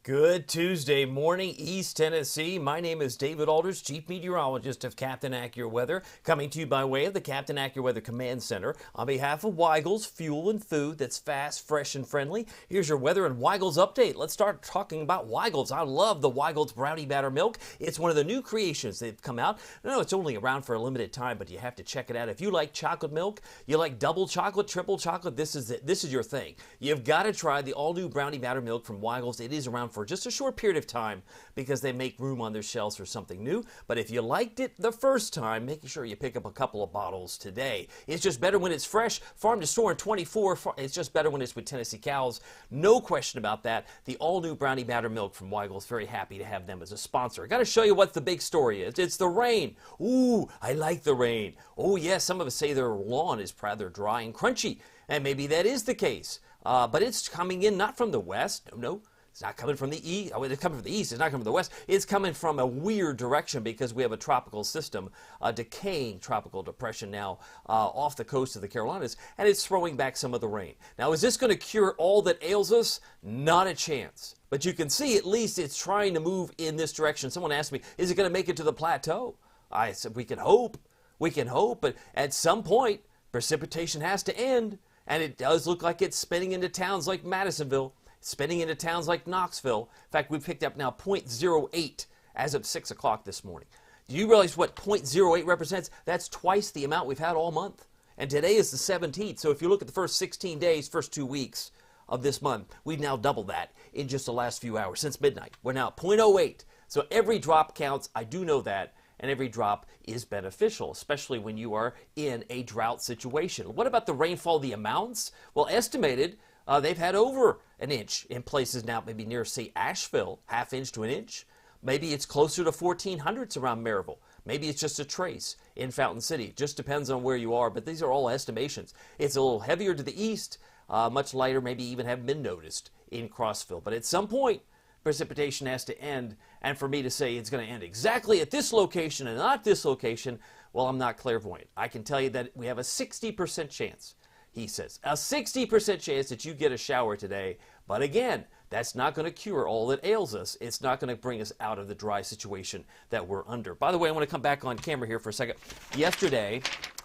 Good Tuesday morning, East Tennessee. My name is David Alders, Chief Meteorologist of Captain AccuWeather, coming to you by way of the Captain AccuWeather Command Center. On behalf of Weigel's Fuel and Food that's fast, fresh, and friendly, here's your weather and Weigel's update. Let's start talking about Weigel's. I love the Weigel's Brownie Batter Milk. It's one of the new creations they've come out. No, it's only around for a limited time, but you have to check it out. If you like chocolate milk, you like double chocolate, triple chocolate, this is it. This is your thing. You've got to try the all-new Brownie Batter Milk from Weigel's. It is around for just a short period of time because they make room on their shelves for something new. But if you liked it the first time, make sure you pick up a couple of bottles today. It's just better when it's fresh, farm to store in 24. It's just better when it's with Tennessee cows. No question about that. The all-new Brownie Batter Milk from Weigel's. Very happy to have them as a sponsor. I got to show you what the big story is. It's the rain. Ooh, I like the rain. Oh, yes, some of us say their lawn is rather dry and crunchy, and maybe that is the case. But it's coming in not from the west. No. It's not coming from the east. Oh, it's coming from the east. It's not coming from the west. It's coming from a weird direction because we have a tropical system, a decaying tropical depression now off the coast of the Carolinas, and it's throwing back some of the rain. Now, is this going to cure all that ails us? Not a chance. But you can see at least it's trying to move in this direction. Someone asked me, is it going to make it to the plateau? I said, we can hope. We can hope, but at some point, precipitation has to end, and it does look like it's spinning into towns like Madisonville. Spinning into towns like Knoxville. In fact, we've picked up now 0.08 as of 6 o'clock this morning. Do you realize what 0.08 represents? That's twice the amount we've had all month. And today is the 17th. So if you look at the first 16 days, first 2 weeks of this month, we've now doubled that in just the last few hours since midnight. We're now at 0.08. So every drop counts. I do know that. And every drop is beneficial, especially when you are in a drought situation. What about the rainfall, the amounts? Well, estimated, they've had over an inch in places now, maybe near, say, Asheville, ½ inch to an inch. Maybe it's closer to 1400s around Maryville. Maybe it's just a trace in Fountain City. It just depends on where you are, but these are all estimations. It's a little heavier to the east, much lighter, maybe even haven't been noticed in Crossville. But at some point, precipitation has to end, and for me to say it's going to end exactly at this location and not this location, well, I'm not clairvoyant. I can tell you that we have a 60% chance, he says, a 60% chance that you get a shower today. But again, that's not going to cure all that ails us. It's not going to bring us out of the dry situation that we're under. By the way, I want to come back on camera here for a second. Yesterday,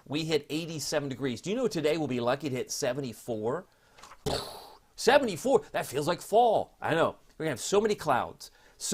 we hit 87 degrees. Do you know today we'll be lucky to hit 74? 74, that feels like fall. I know. We're going to have so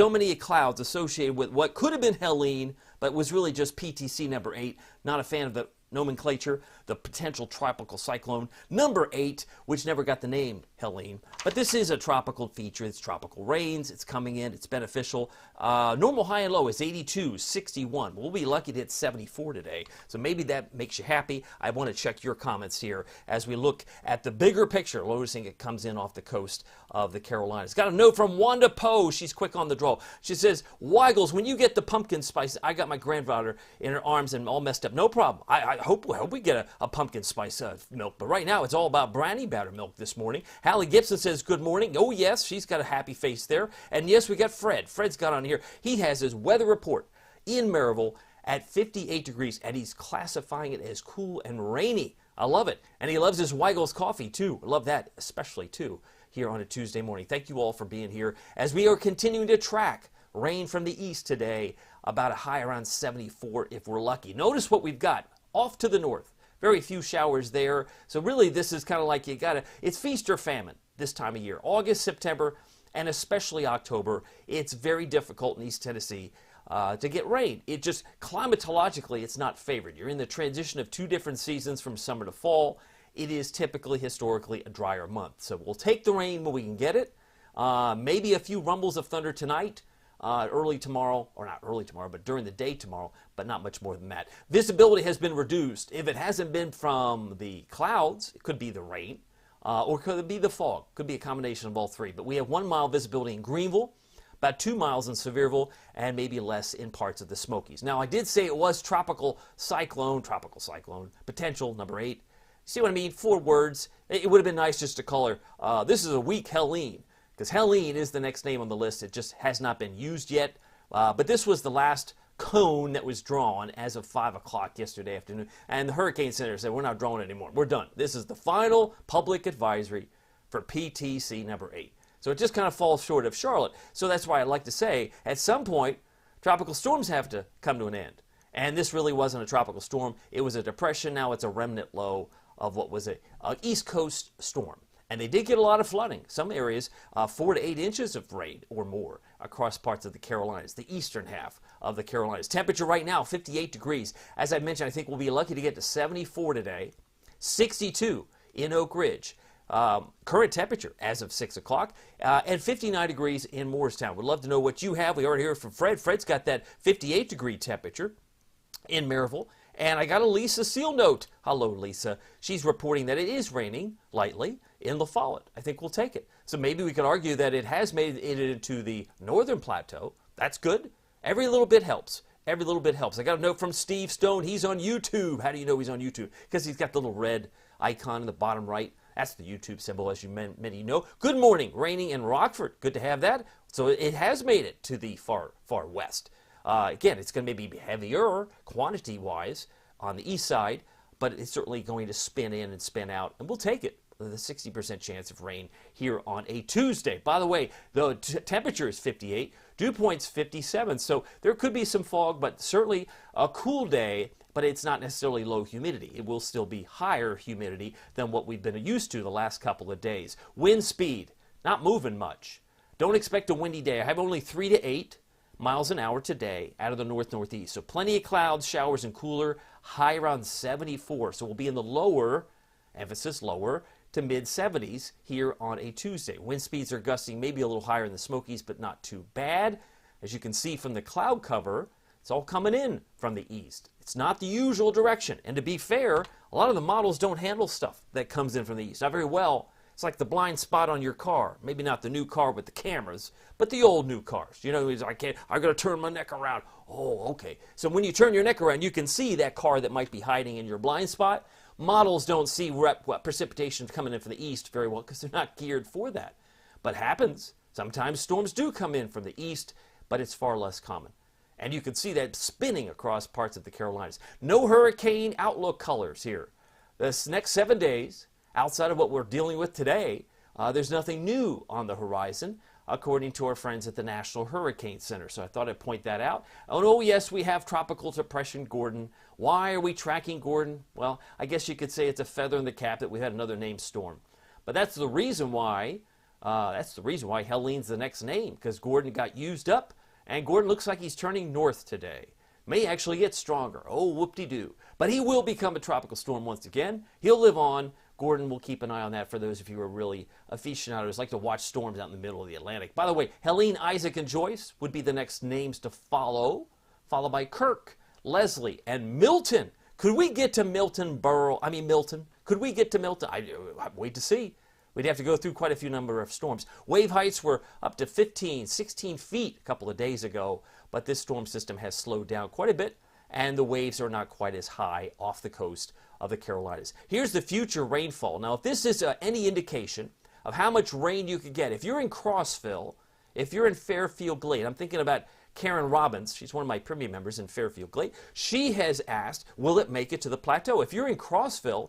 many clouds associated with what could have been Helene, but was really just PTC number 8. Not a fan of the nomenclature, the potential tropical cyclone number 8, which never got the name Helene. But this is a tropical feature. It's tropical rains. It's coming in. It's beneficial. Normal high and low is 82, 61. We'll be lucky to hit 74 today. So maybe that makes you happy. I want to check your comments here as we look at the bigger picture, noticing it comes in off the coast of the Carolinas. Got a note from Wanda Poe. She's quick on the draw. She says, Weigel's, when you get the pumpkin spice, I got my granddaughter in her arms and all messed up. No problem. I hope we get a pumpkin spice milk. But right now, it's all about brownie batter milk this morning. Hallie Gibson says, good morning. Oh, yes, she's got a happy face there. And yes, we got Fred. Fred's got on here. He has his weather report in Maryville at 58 degrees, and he's classifying it as cool and rainy. I love it. And he loves his Weigel's coffee, too. I love that, especially, too, here on a Tuesday morning. Thank you all for being here as we are continuing to track rain from the east today, about a high around 74 if we're lucky. Notice what we've got off to the north. Very few showers there. So really this is kind of like it's feast or famine this time of year. August, September, and especially October, it's very difficult in East Tennessee to get rain. It just, climatologically, it's not favored. You're in the transition of 2 different seasons from summer to fall. It is typically, historically, a drier month. So we'll take the rain when we can get it. Maybe a few rumbles of thunder tonight. Early tomorrow, or not early tomorrow, but during the day tomorrow, but not much more than that. Visibility has been reduced. If it hasn't been from the clouds, it could be the rain, or could it be the fog. Could be a combination of all three. But we have 1 mile visibility in Greenville, about 2 miles in Sevierville, and maybe less in parts of the Smokies. Now, I did say it was tropical cyclone, potential, number 8. See what I mean? 4 words. It would have been nice just to call her, this is a weak Helene. Because Helene is the next name on the list. It just has not been used yet. But this was the last cone that was drawn as of 5 o'clock yesterday afternoon. And the Hurricane Center said, we're not drawing anymore. We're done. This is the final public advisory for PTC number 8. So it just kind of falls short of Charlotte. So that's why I like to say, at some point, tropical storms have to come to an end. And this really wasn't a tropical storm. It was a depression. Now it's a remnant low of what was a East Coast storm. And they did get a lot of flooding. Some areas, 4 to 8 inches of rain or more across parts of the Carolinas, the eastern half of the Carolinas. Temperature right now, 58 degrees. As I mentioned, I think we'll be lucky to get to 74 today, 62 in Oak Ridge. Current temperature as of 6 o'clock, and 59 degrees in Morristown. We'd love to know what you have. We already heard from Fred. Fred's got that 58-degree temperature in Maryville. And I got a Lisa Seal note. Hello, Lisa. She's reporting that it is raining lightly in La Follette. I think we'll take it. So maybe we could argue that it has made it into the northern plateau. That's good. Every little bit helps. Every little bit helps. I got a note from Steve Stone. He's on YouTube. How do you know he's on YouTube? Because he's got the little red icon in the bottom right. That's the YouTube symbol, as many know. Good morning. Raining in Rockford. Good to have that. So it has made it to the far west. Again, it's going to maybe be heavier quantity-wise on the east side, but it's certainly going to spin in and spin out, and we'll take it. The 60% chance of rain here on a Tuesday. By the way, the temperature is 58, dew point's 57, so there could be some fog, but certainly a cool day, but it's not necessarily low humidity. It will still be higher humidity than what we've been used to the last couple of days. Wind speed, not moving much. Don't expect a windy day. I have only 3 to 8 miles an hour today out of the north-northeast. So plenty of clouds, showers, and cooler. High around 74. So we'll be in the lower, emphasis lower, to mid-70s here on a Tuesday. Wind speeds are gusting maybe a little higher in the Smokies, but not too bad. As you can see from the cloud cover, it's all coming in from the east. It's not the usual direction. And to be fair, a lot of the models don't handle stuff that comes in from the east. Not very well. It's like the blind spot on your car. Maybe not the new car with the cameras, but the old new cars. You know, I got to turn my neck around. Oh, okay. So when you turn your neck around, you can see that car that might be hiding in your blind spot. Models don't see precipitation coming in from the east very well because they're not geared for that. But happens. Sometimes storms do come in from the east, but it's far less common. And you can see that spinning across parts of the Carolinas. No hurricane outlook colors here. This next 7 days, outside of what we're dealing with today, there's nothing new on the horizon, according to our friends at the National Hurricane Center. So I thought I'd point that out. Oh, yes, we have Tropical Depression Gordon. Why are we tracking Gordon? Well, I guess you could say it's a feather in the cap that we had another named storm. But that's the reason why. Helene's the next name, because Gordon got used up, and Gordon looks like he's turning north today. May actually get stronger. Oh, whoop-de-doo. But he will become a tropical storm once again. He'll live on. Gordon will keep an eye on that for those of you who are really aficionados, like to watch storms out in the middle of the Atlantic. By the way, Helene, Isaac, and Joyce would be the next names to follow, followed by Kirk, Leslie, and Milton. Could we get to Milton? Could we get to Milton? I wait to see. We'd have to go through quite a few number of storms. Wave heights were up to 15, 16 feet a couple of days ago, but this storm system has slowed down quite a bit, and the waves are not quite as high off the coast of the Carolinas. Here's the future rainfall. Now, if this is any indication of how much rain you could get, if you're in Crossville, if you're in Fairfield Glade, I'm thinking about Karen Robbins. She's one of my premium members in Fairfield Glade. She has asked, will it make it to the plateau? If you're in Crossville,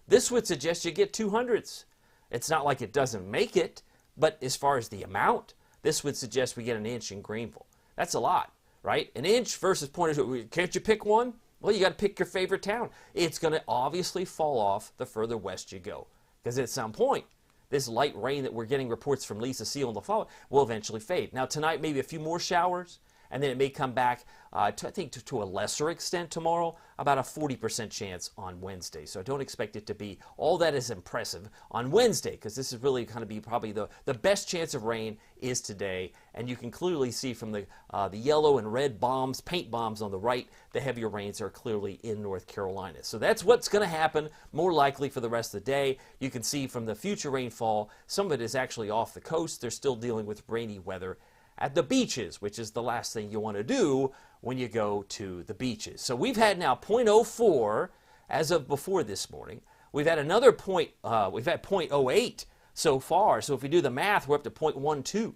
this would suggest you get 200s. It's not like it doesn't make it, but as far as the amount, this would suggest we get an inch in Greenville. That's a lot, right? An inch versus 0.2. Can't you pick one? Well, you got to pick your favorite town. It's going to obviously fall off the further west you go, because at some point, this light rain that we're getting reports from Lisa Seal in the fall will eventually fade. Now, tonight, maybe a few more showers, and then it may come back, I think, to a lesser extent tomorrow, about a 40% chance on Wednesday. So I don't expect it to be all that is impressive on Wednesday, because this is really going to be probably the best chance of rain is today. And you can clearly see from the yellow and red bombs, paint bombs on the right, the heavier rains are clearly in North Carolina. So that's what's going to happen more likely for the rest of the day. You can see from the future rainfall, some of it is actually off the coast. They're still dealing with rainy weather at the beaches, which is the last thing you want to do when you go to the beaches. So we've had now 0.04 as of before this morning. We've had another we've had 0.08 so far. So if we do the math, we're up to 0.12.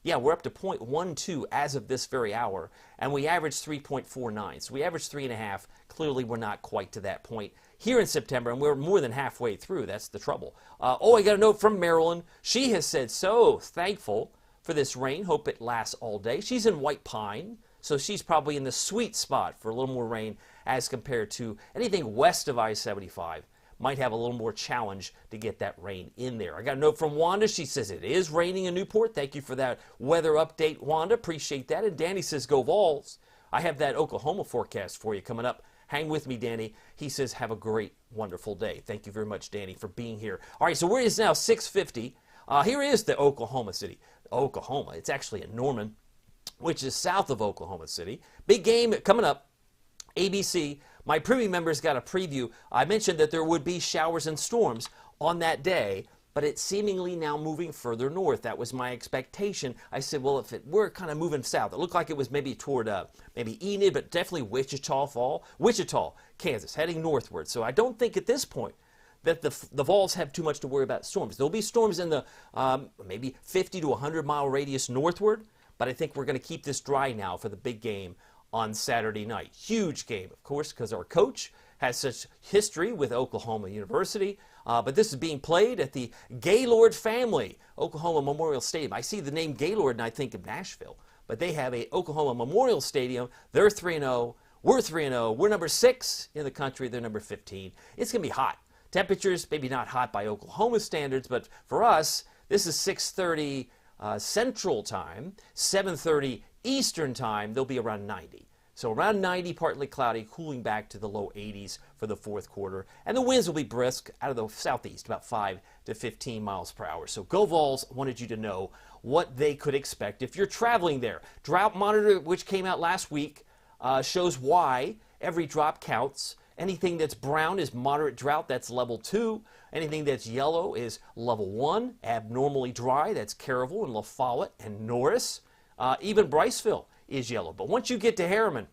Yeah, we're up to 0.12 as of this very hour, and we averaged 3.49. So we averaged 3.5. Clearly, we're not quite to that point here in September, and we're more than halfway through. That's the trouble. I got a note from Marilyn. She has said so thankful for this rain. Hope it lasts all day. She's in White Pine, so she's probably in the sweet spot for a little more rain as compared to anything west of I-75. Might have a little more challenge to get that rain in there. I got a note from Wanda. She says it is raining in Newport. Thank you for that weather update, Wanda. Appreciate that. And Danny says, go Vols. I have that Oklahoma forecast for you coming up. Hang with me, Danny. He says, have a great, wonderful day. Thank you very much, Danny, for being here. All right, so it is now 6:50. Here is the Oklahoma City. Oklahoma. It's actually in Norman, which is south of Oklahoma City. Big game coming up. ABC. My preview members got a preview. I mentioned that there would be showers and storms on that day, but it's seemingly now moving further north. That was my expectation. I said, well, if it were kind of moving south, it looked like it was maybe toward maybe Enid, but definitely Wichita, Kansas, heading northward. So I don't think at this point that the Vols have too much to worry about storms. There'll be storms in the maybe 50 to 100 mile radius northward, but I think we're going to keep this dry now for the big game on Saturday night. Huge game, of course, because our coach has such history with Oklahoma University. But this is being played at the Gaylord family, Oklahoma Memorial Stadium. I see the name Gaylord and I think of Nashville. But they have a Oklahoma Memorial Stadium. They're 3-0. We're 3-0. We're number 6 in the country. They're number 15. It's going to be hot. Temperatures, maybe not hot by Oklahoma standards, but for us, this is 6:30 Central Time, 7:30 Eastern Time. They'll be around 90. So around 90, partly cloudy, cooling back to the low 80s for the fourth quarter. And the winds will be brisk out of the southeast, about 5 to 15 miles per hour. So Go Vols wanted you to know what they could expect if you're traveling there. Drought monitor, which came out last week, shows why every drop counts. Anything that's brown is moderate drought, that's level 2. Anything that's yellow is level 1. Abnormally dry, that's Caravel and La Follette and Norris. Even Briceville is yellow. But once you get to Harriman,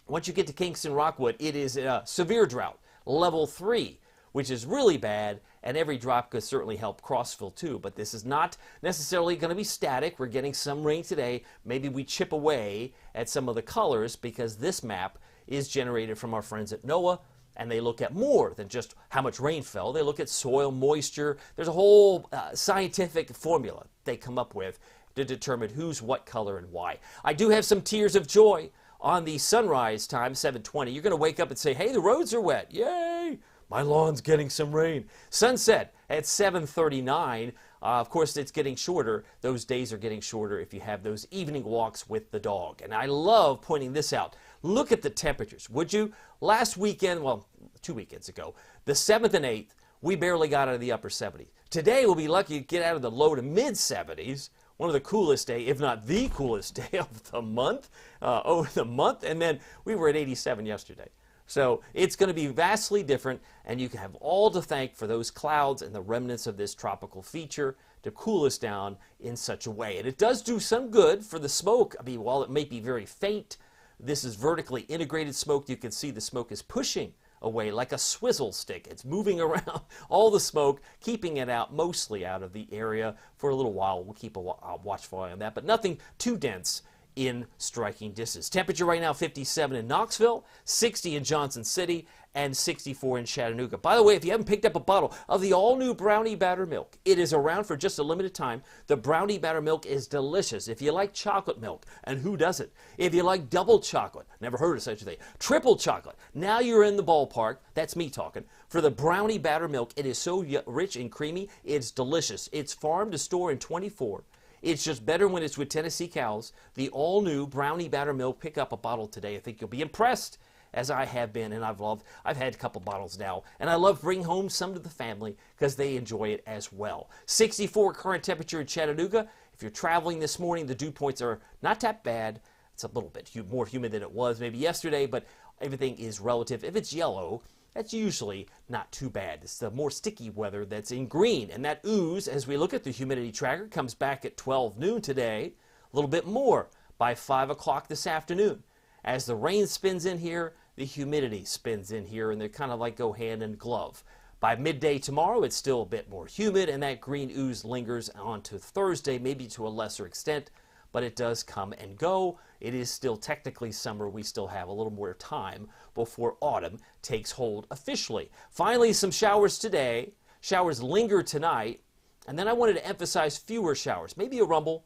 once you get to Kingston Rockwood, it is severe drought, level 3, which is really bad, and every drop could certainly help Crossville too. But this is not necessarily going to be static. We're getting some rain today. Maybe we chip away at some of the colors because this map is generated from our friends at NOAA, and they look at more than just how much rain fell. They look at soil moisture. There's a whole scientific formula they come up with to determine who's what color and why. I do have some tears of joy on the sunrise time, 7:20. You're going to wake up and say, hey, the roads are wet. Yay! My lawn's getting some rain. Sunset at 7:39. Of course, it's getting shorter. Those days are getting shorter if you have those evening walks with the dog. And I love pointing this out. Look at the temperatures, would you? Last weekend, well, 2 weekends ago, the 7th and 8th, we barely got out of the upper 70s. Today, we'll be lucky to get out of the low to mid 70s. One of the coolest day, if not the coolest day of the month, and then we were at 87 yesterday. So it's going to be vastly different, and you have all to thank for those clouds and the remnants of this tropical feature to cool us down in such a way. And it does do some good for the smoke. I mean, while it may be very faint, this is vertically integrated smoke. You can see the smoke is pushing away like a swizzle stick. It's moving around all the smoke, keeping it out, mostly out of the area for a little while. We'll keep a watchful eye on that, but nothing too dense in striking distance. Temperature right now 57 in Knoxville, 60 in Johnson City, and 64 in Chattanooga. By the way, if you haven't picked up a bottle of the all-new Brownie Batter Milk, it is around for just a limited time. The Brownie Batter Milk is delicious. If you like chocolate milk, and who doesn't? If you like double chocolate, never heard of such a thing, triple chocolate, now you're in the ballpark. That's me talking. For the Brownie Batter Milk, it is so rich and creamy, it's delicious. It's farm to store in 24. It's just better when it's with Tennessee cows. The all-new Brownie Batter Milk. Pick up a bottle today. I think you'll be impressed, as I have been, and I've had a couple bottles now, and I love bringing home some to the family because they enjoy it as well. 64 current temperature in Chattanooga. If you're traveling this morning, the dew points are not that bad. It's a little bit more humid than it was maybe yesterday, but everything is relative. If it's yellow, that's usually not too bad. It's the more sticky weather that's in green. And that ooze, as we look at the humidity tracker, comes back at 12 noon today, a little bit more by 5 o'clock this afternoon. As the rain spins in here, the humidity spins in here, and they kind of like go hand in glove. By midday tomorrow, it's still a bit more humid, and that green ooze lingers on to Thursday, maybe to a lesser extent, but it does come and go. It is still technically summer. We still have a little more time before autumn takes hold officially. Finally, some showers today. Showers linger tonight, and then I wanted to emphasize fewer showers. Maybe a rumble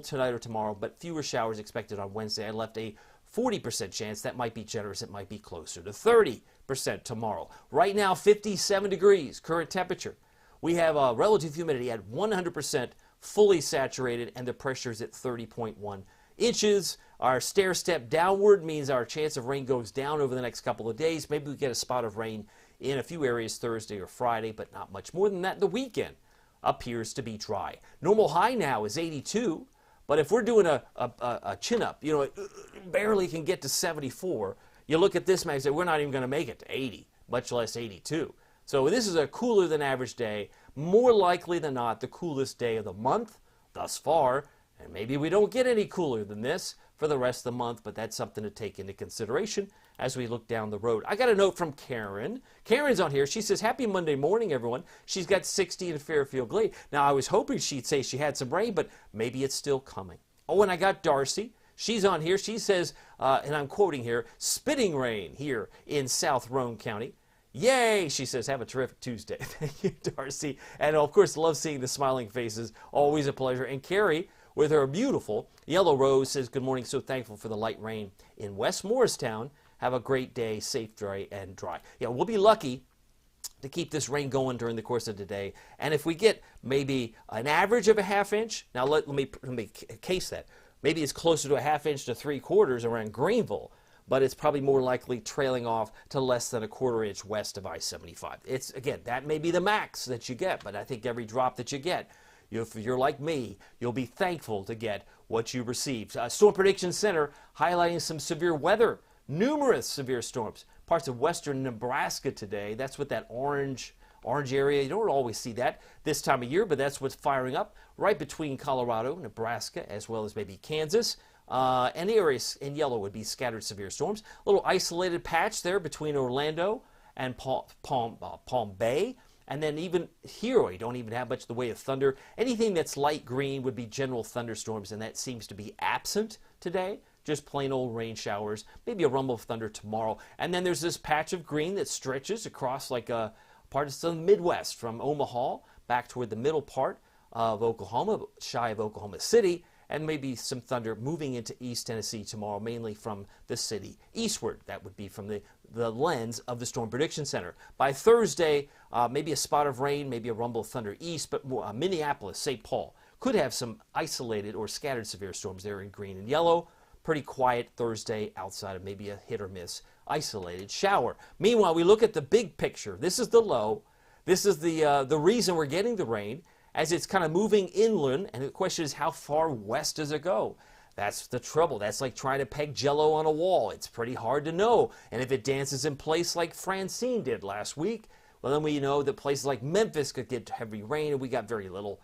tonight or tomorrow, but fewer showers expected on Wednesday. I left a 40% chance. That might be generous. It might be closer to 30% tomorrow. Right now, 57 degrees, current temperature. We have a relative humidity at 100%, fully saturated, and the pressure is at 30.1 inches. Our stair step downward means our chance of rain goes down over the next couple of days. Maybe we get a spot of rain in a few areas Thursday or Friday, but not much more than that. The weekend appears to be dry. Normal high now is 82, but if we're doing a chin-up, you know, it barely can get to 74. You look at this map and say, we're not even going to make it to 80, much less 82. So this is a cooler than average day, more likely than not the coolest day of the month thus far, and maybe we don't get any cooler than this for the rest of the month, but that's something to take into consideration as we look down the road. I got a note from Karen. Karen's on here. She says, happy Monday morning, everyone. She's got 60 in Fairfield Glade. Now, I was hoping she'd say she had some rain, but maybe it's still coming. Oh, and I got Darcy. She's on here. She says, and I'm quoting here, spitting rain here in South Roane County. Yay, she says, have a terrific Tuesday. Thank you, Darcy. And, of course, love seeing the smiling faces. Always a pleasure. And Carrie, with her beautiful yellow rose, says, good morning, so thankful for the light rain in West Morristown. Have a great day, safe, dry, and dry. Yeah, we'll be lucky to keep this rain going during the course of the day. And if we get maybe an average of a half inch, now let me case that. Maybe it's closer to a half inch to 3/4 around Greenville, but it's probably more likely trailing off to less than a 1/4 inch west of I-75. It's, again, that may be the max that you get, but I think every drop that you get, if you're like me, you'll be thankful to get what you received. Storm Prediction Center highlighting some severe weather. Numerous severe storms. Parts of western Nebraska today. That's what that orange area. You don't always see that this time of year, but that's what's firing up right between Colorado, Nebraska, as well as maybe Kansas. And the areas in yellow would be scattered severe storms. A little isolated patch there between Orlando and Palm Bay. And then even here, we don't even have much in the way of thunder. Anything that's light green would be general thunderstorms, and that seems to be absent today. Just plain old rain showers, maybe a rumble of thunder tomorrow. And then there's this patch of green that stretches across like a part of the Midwest from Omaha back toward the middle part of Oklahoma, shy of Oklahoma City, and maybe some thunder moving into East Tennessee tomorrow, mainly from the city eastward. That would be from the lens of the Storm Prediction Center. By Thursday, maybe a spot of rain, maybe a rumble of thunder east, but Minneapolis, St. Paul, could have some isolated or scattered severe storms there in green and yellow. Pretty quiet Thursday outside of maybe a hit or miss isolated shower. Meanwhile, we look at the big picture. This is the low. This is the reason we're getting the rain as it's kind of moving inland. And the question is, how far west does it go? That's the trouble. That's like trying to peg Jell-O on a wall. It's pretty hard to know. And if it dances in place like Francine did last week, well, then we know that places like Memphis could get heavy rain, and we got very little,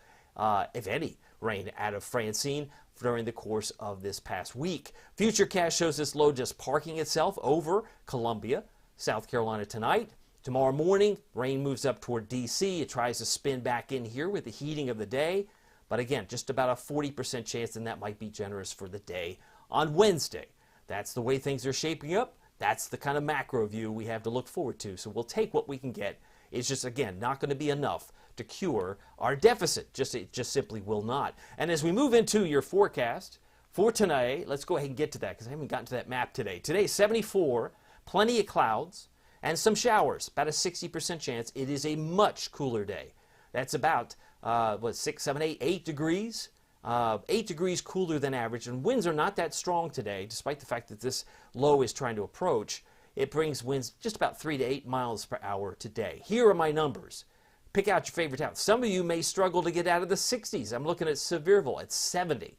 if any, rain out of Francine during the course of this past week. Futurecast shows this low just parking itself over Columbia, South Carolina tonight. Tomorrow morning, rain moves up toward D.C. It tries to spin back in here with the heating of the day. But again, just about a 40% chance, and that might be generous for the day on Wednesday. That's the way things are shaping up. That's the kind of macro view we have to look forward to. So we'll take what we can get. It's just, again, not going to be enough to cure our deficit. It just simply will not. And as we move into your forecast for tonight, let's go ahead and get to that because I haven't gotten to that map today. Today, 74, plenty of clouds and some showers, about a 60% chance. It is a much cooler day. That's about, 6, 7, 8 degrees. 8 degrees cooler than average, and winds are not that strong today, despite the fact that this low is trying to approach. It brings winds just about 3 to 8 miles per hour today. Here are my numbers. Pick out your favorite town. Some of you may struggle to get out of the 60s. I'm looking at Sevierville at 70.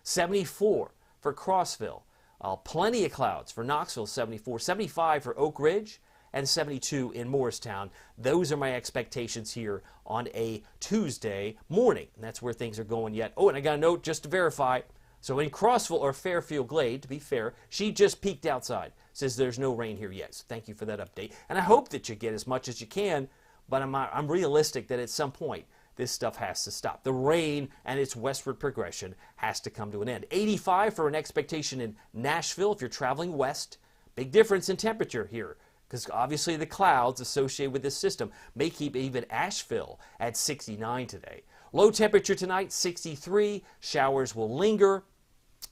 74 for Crossville. Plenty of clouds for Knoxville, 74. 75 for Oak Ridge, and 72 in Morristown. Those are my expectations here on a Tuesday morning. And that's where things are going yet. Oh, and I got a note just to verify. So in Crossville or Fairfield Glade, to be fair, she just peeked outside. Says there's no rain here yet. So thank you for that update. And I hope that you get as much as you can but I'm realistic that at some point this stuff has to stop. The rain and its westward progression has to come to an end. 85 for an expectation in Nashville if you're traveling west. Big difference in temperature here, because obviously the clouds associated with this system may keep even Asheville at 69 today. Low temperature tonight, 63. Showers will linger.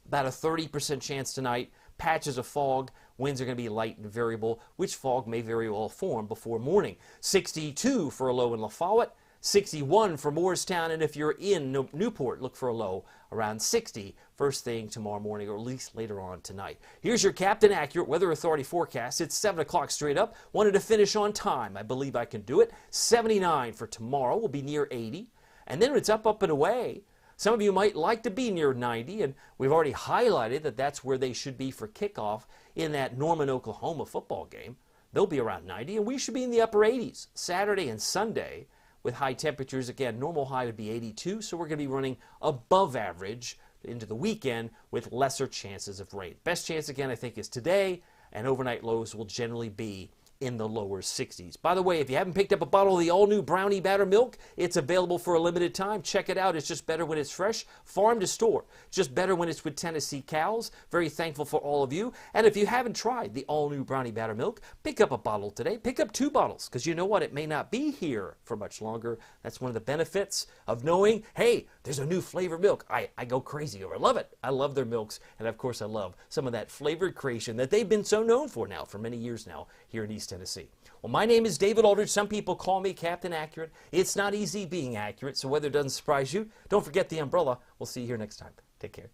About a 30% chance tonight. Patches of fog. Winds are going to be light and variable, which fog may very well form before morning. 62 for a low in La Follette. 61 for Morristown, and if you're in Newport, look for a low around 60 first thing tomorrow morning, or at least later on tonight. Here's your Captain Accurate Weather Authority forecast. It's 7 o'clock straight up. Wanted to finish on time. I believe I can do it. 79 for tomorrow. Will be near 80. And then it's up and away. Some of you might like to be near 90, and we've already highlighted that that's where they should be for kickoff in that Norman, Oklahoma football game. They'll be around 90, and we should be in the upper 80s Saturday and Sunday with high temperatures. Again, normal high would be 82, so we're going to be running above average into the weekend with lesser chances of rain. Best chance, again, I think is today, and overnight lows will generally be in the lower 60s. By the way, if you haven't picked up a bottle of the all-new Brownie Batter Milk, it's available for a limited time. Check it out. It's just better when it's fresh, farm to store. Just better when it's with Tennessee cows. Very thankful for all of you. And if you haven't tried the all-new Brownie Batter Milk, pick up a bottle today. Pick up 2 bottles, because you know what? It may not be here for much longer. That's one of the benefits of knowing, hey, there's a new flavored milk. I go crazy over it. I love it. I love their milks. And, of course, I love some of that flavored creation that they've been so known for now for many years now here in East Tennessee. Well, my name is David Aldridge. Some people call me Captain Accurate. It's not easy being accurate, so weather doesn't surprise you. Don't forget the umbrella. We'll see you here next time. Take care.